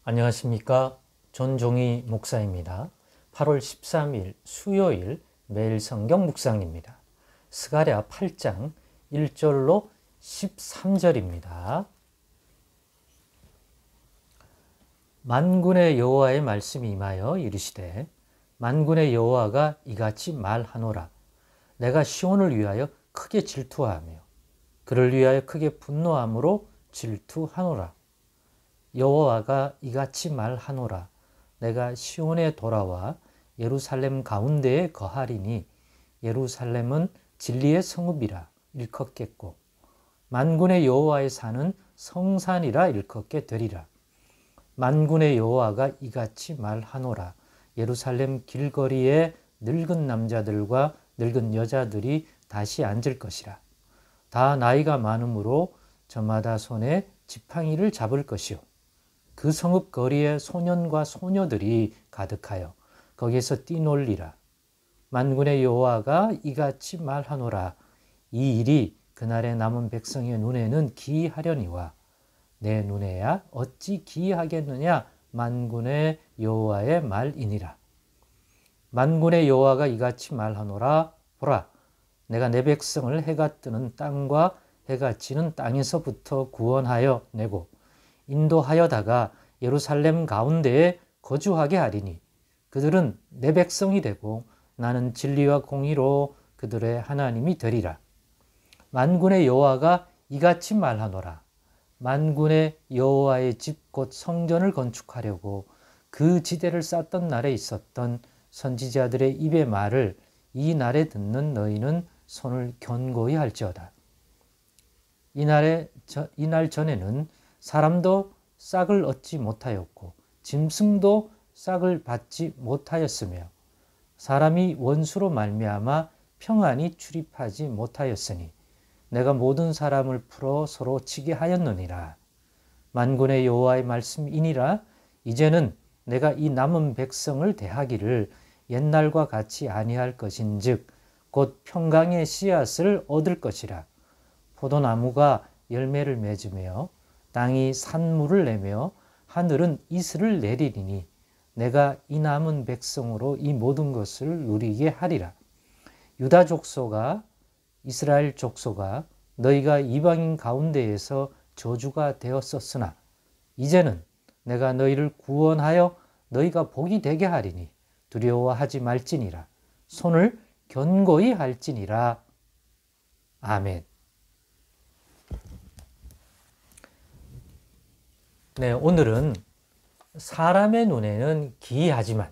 안녕하십니까. 전종희 목사입니다. 8월 13일 수요일 매일 성경 묵상입니다. 스가랴 8장 1절로 13절입니다. 만군의 여호와의 말씀이 임하여 이르시되 만군의 여호와가 이같이 말하노라. 내가 시온을 위하여 크게 질투하며 그를 위하여 크게 분노함으로 질투하노라. 여호와가 이같이 말하노라. 내가 시온에 돌아와 예루살렘 가운데에 거하리니 예루살렘은 진리의 성읍이라 일컫겠고 만군의 여호와의 산은 성산이라 일컫게 되리라. 만군의 여호와가 이같이 말하노라. 예루살렘 길거리에 늙은 남자들과 늙은 여자들이 다시 앉을 것이라. 다 나이가 많으므로 저마다 손에 지팡이를 잡을 것이요 그 성읍 거리에 소년과 소녀들이 가득하여 거기에서 뛰놀리라. 만군의 여호와가 이같이 말하노라. 이 일이 그날의 남은 백성의 눈에는 기이하려니와 내 눈에야 어찌 기이하겠느냐. 만군의 여호와의 말이니라. 만군의 여호와가 이같이 말하노라. 보라, 내가 내 백성을 해가 뜨는 땅과 해가 지는 땅에서부터 구원하여 내고 인도하여다가 예루살렘 가운데에 거주하게 하리니 그들은 내 백성이 되고 나는 진리와 공의로 그들의 하나님이 되리라. 만군의 여호와가 이같이 말하노라. 만군의 여호와의 집 곧 성전을 건축하려고 그 지대를 쌓던 날에 있었던 선지자들의 입의 말을 이 날에 듣는 너희는 손을 견고히 할지어다. 이날 전에는 사람도 싹을 얻지 못하였고 짐승도 싹을 받지 못하였으며 사람이 원수로 말미암아 평안히 출입하지 못하였으니 내가 모든 사람을 풀어 서로 치게 하였느니라. 만군의 여호와의 말씀이니라. 이제는 내가 이 남은 백성을 대하기를 옛날과 같이 아니할 것인즉 곧 평강의 씨앗을 얻을 것이라. 포도나무가 열매를 맺으며 땅이 산물을 내며 하늘은 이슬을 내리리니 내가 이 남은 백성으로 이 모든 것을 누리게 하리라. 유다 족속아 이스라엘 족속아 너희가 이방인 가운데에서 저주가 되었었으나 이제는 내가 너희를 구원하여 너희가 복이 되게 하리니 두려워하지 말지니라. 손을 견고히 할지니라. 아멘. 네, 오늘은 사람의 눈에는 기이하지만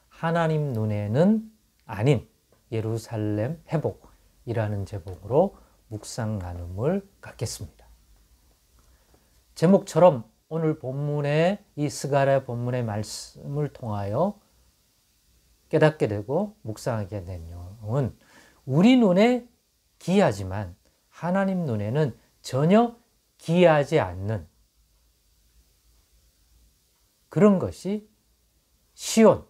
하나님 눈에는 아닌 예루살렘 회복이라는 제목으로 묵상 나눔을 갖겠습니다. 제목처럼 오늘 본문의 이 스가랴 본문의 말씀을 통하여 깨닫게 되고 묵상하게 된 내용은 우리 눈에 기이하지만 하나님 눈에는 전혀 기이하지 않는 그런 것이 시온,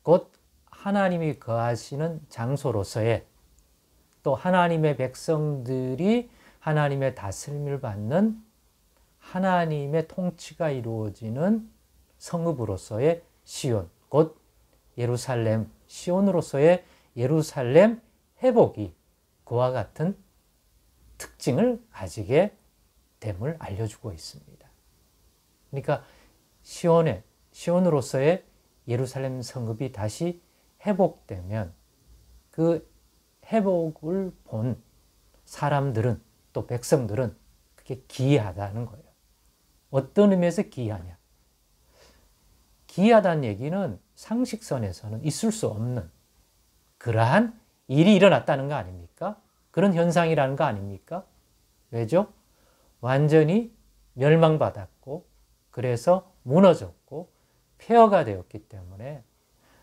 곧 하나님이 거하시는 장소로서의 또 하나님의 백성들이 하나님의 다스림을 받는 하나님의 통치가 이루어지는 성읍으로서의 시온, 곧 예루살렘, 시온으로서의 예루살렘 회복이 그와 같은 특징을 가지게 됨을 알려주고 있습니다. 그러니까 시온으로서의 예루살렘 성읍이 다시 회복되면 그 회복을 본 사람들은 또 백성들은 그게 기이하다는 거예요. 어떤 의미에서 기이하냐? 기이하다는 얘기는 상식선에서는 있을 수 없는 그러한 일이 일어났다는 거 아닙니까? 그런 현상이라는 거 아닙니까? 왜죠? 완전히 멸망받았고 그래서 무너졌고 폐허가 되었기 때문에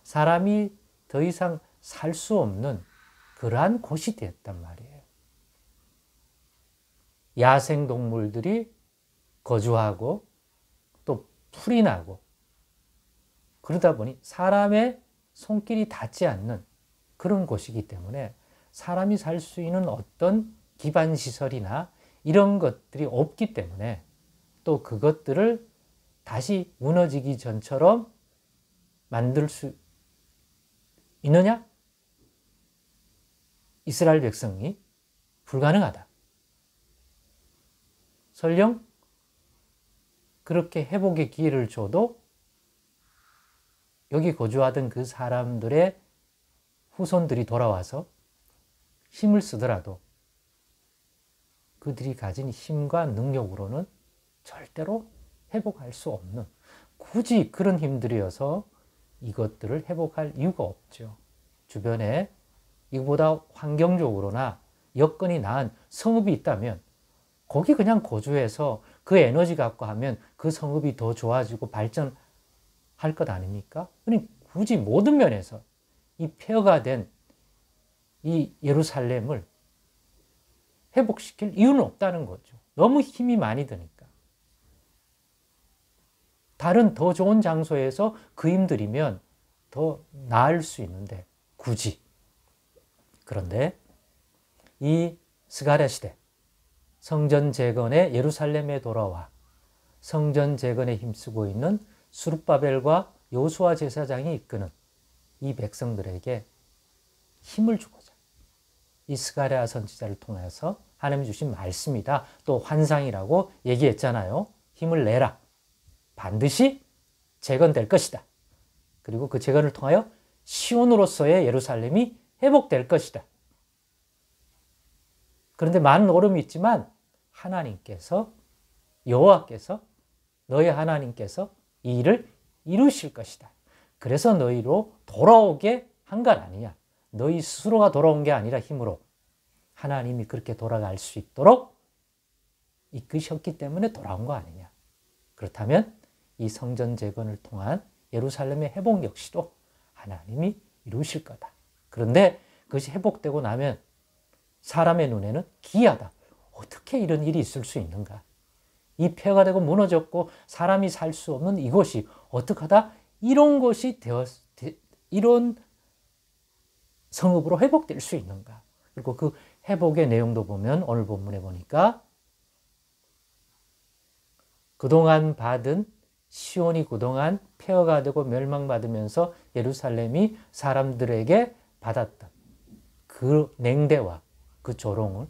사람이 더 이상 살 수 없는 그러한 곳이 되었단 말이에요. 야생동물들이 거주하고 또 풀이 나고 그러다 보니 사람의 손길이 닿지 않는 그런 곳이기 때문에 사람이 살 수 있는 어떤 기반시설이나 이런 것들이 없기 때문에 또 그것들을 다시 무너지기 전처럼 만들 수 있느냐? 이스라엘 백성이 불가능하다. 설령 그렇게 회복의 기회를 줘도 여기 거주하던 그 사람들의 후손들이 돌아와서 힘을 쓰더라도 그들이 가진 힘과 능력으로는 절대로 회복할 수 없는, 굳이 그런 힘들이어서 이것들을 회복할 이유가 없죠. 주변에 이보다 환경적으로나 여건이 나은 성읍이 있다면 거기 그냥 거주해서 그 에너지 갖고 하면 그 성읍이 더 좋아지고 발전할 것 아닙니까? 그러니 굳이 모든 면에서 이 폐허가 된 이 예루살렘을 회복시킬 이유는 없다는 거죠. 너무 힘이 많이 드니까. 다른 더 좋은 장소에서 그 힘 들이면 더 나을 수 있는데 굳이. 그런데 이 스가랴 시대 성전 재건의 예루살렘에 돌아와 성전 재건에 힘쓰고 있는 스룹바벨과 여호수아 제사장이 이끄는 이 백성들에게 힘을 주고자 이 스가랴 선지자를 통해서 하나님이 주신 말씀이다. 또 환상이라고 얘기했잖아요. 힘을 내라. 반드시 재건될 것이다. 그리고 그 재건을 통하여 시온으로서의 예루살렘이 회복될 것이다. 그런데 많은 어려움이 있지만 하나님께서, 여호와께서, 너희 하나님께서 이 일을 이루실 것이다. 그래서 너희로 돌아오게 한 건 아니냐. 너희 스스로가 돌아온 게 아니라 힘으로 하나님이 그렇게 돌아갈 수 있도록 이끄셨기 때문에 돌아온 거 아니냐. 그렇다면 이 성전 재건을 통한 예루살렘의 회복 역시도 하나님이 이루실 거다. 그런데 그것이 회복되고 나면 사람의 눈에는 기이하다. 어떻게 이런 일이 있을 수 있는가? 이 폐허가 되고 무너졌고 사람이 살 수 없는 이곳이 어떻게 하다 이런 것이 이런 성읍으로 회복될 수 있는가? 그리고 그 회복의 내용도 보면 오늘 본문에 보니까 시온이 그동안 폐허가 되고 멸망받으면서 예루살렘이 사람들에게 받았던 그 냉대와 그 조롱을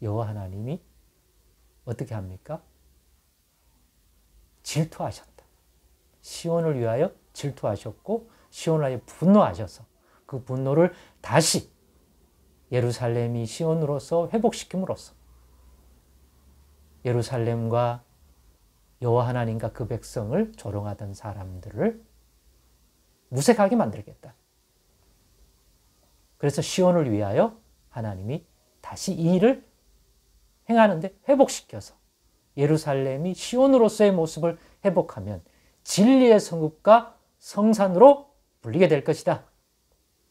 여호와 하나님이 어떻게 합니까? 질투하셨다. 시온을 위하여 질투하셨고 시온을 위하여 분노하셔서 그 분노를 다시 예루살렘이 시온으로서 회복시킴으로써 예루살렘과 여호와 하나님과 그 백성을 조롱하던 사람들을 무색하게 만들겠다. 그래서 시온을 위하여 하나님이 다시 이 일을 행하는데 회복시켜서 예루살렘이 시온으로서의 모습을 회복하면 진리의 성읍과 성산으로 불리게 될 것이다.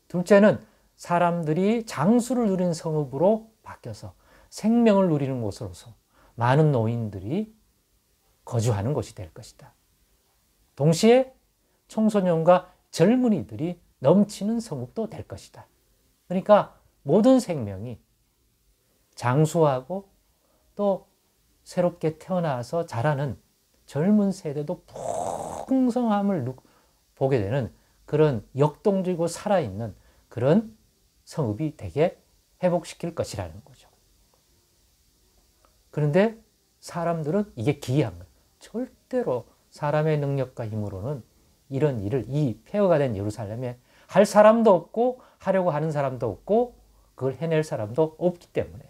둘째는 사람들이 장수를 누리는 성읍으로 바뀌어서 생명을 누리는 곳으로서 많은 노인들이 거주하는 곳이 될 것이다. 동시에 청소년과 젊은이들이 넘치는 성읍도 될 것이다. 그러니까 모든 생명이 장수하고 또 새롭게 태어나서 자라는 젊은 세대도 풍성함을 보게 되는 그런 역동적이고 살아있는 그런 성읍이 되게 회복시킬 것이라는 거죠. 그런데 사람들은 이게 기이한 거예요. 절대로 사람의 능력과 힘으로는 이런 일을 이 폐허가 된 예루살렘에 할 사람도 없고 하려고 하는 사람도 없고 그걸 해낼 사람도 없기 때문에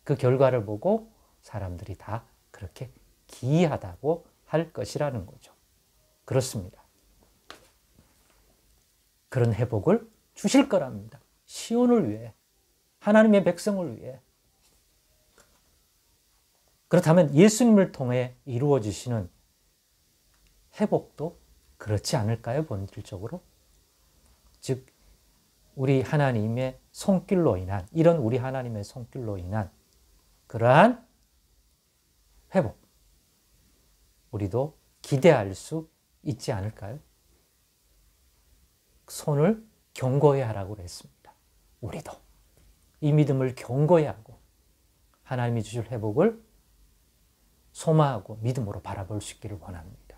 그 결과를 보고 사람들이 다 그렇게 기이하다고 할 것이라는 거죠. 그렇습니다. 그런 회복을 주실 거랍니다. 시온을 위해, 하나님의 백성을 위해. 그렇다면 예수님을 통해 이루어지시는 회복도 그렇지 않을까요? 본질적으로. 즉 우리 하나님의 손길로 인한, 이런 우리 하나님의 손길로 인한 그러한 회복, 우리도 기대할 수 있지 않을까요? 손을 견고히 하라고 그랬습니다. 우리도 이 믿음을 견고히 하고 하나님이 주실 회복을 소망하고 믿음으로 바라볼 수 있기를 원합니다.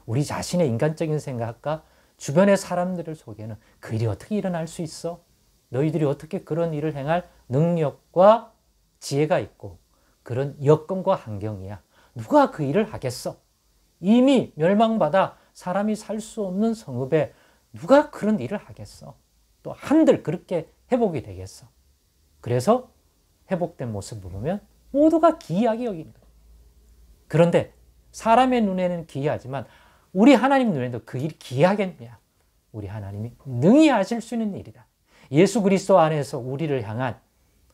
우리 자신의 인간적인 생각과 주변의 사람들을 속에는 그 일이 어떻게 일어날 수 있어? 너희들이 어떻게 그런 일을 행할 능력과 지혜가 있고 그런 여건과 환경이야. 누가 그 일을 하겠어? 이미 멸망받아 사람이 살 수 없는 성읍에 누가 그런 일을 하겠어? 또 한들 그렇게 회복이 되겠어? 그래서 회복된 모습을 보면 모두가 기이하게 여기는 거예요. 그런데 사람의 눈에는 기이하지만 우리 하나님 눈에도 그 일이 기이하겠냐? 우리 하나님이 능히 하실 수 있는 일이다. 예수 그리스도 안에서 우리를 향한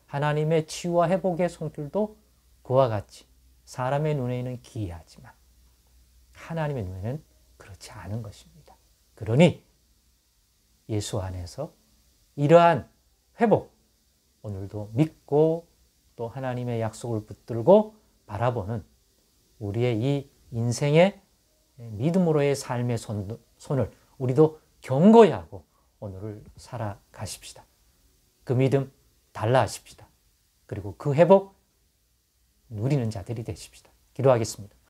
하나님의 치유와 회복의 손길도 그와 같이 사람의 눈에는 기이하지만 하나님의 눈에는 그렇지 않은 것입니다. 그러니 예수 안에서 이러한 회복, 오늘도 믿고 또 하나님의 약속을 붙들고 바라보는 우리의 이 인생의 믿음으로의 삶의 손을 우리도 견고히 하고 오늘을 살아가십시다. 그 믿음 달라하십시다. 그리고 그 회복 누리는 자들이 되십시다. 기도하겠습니다.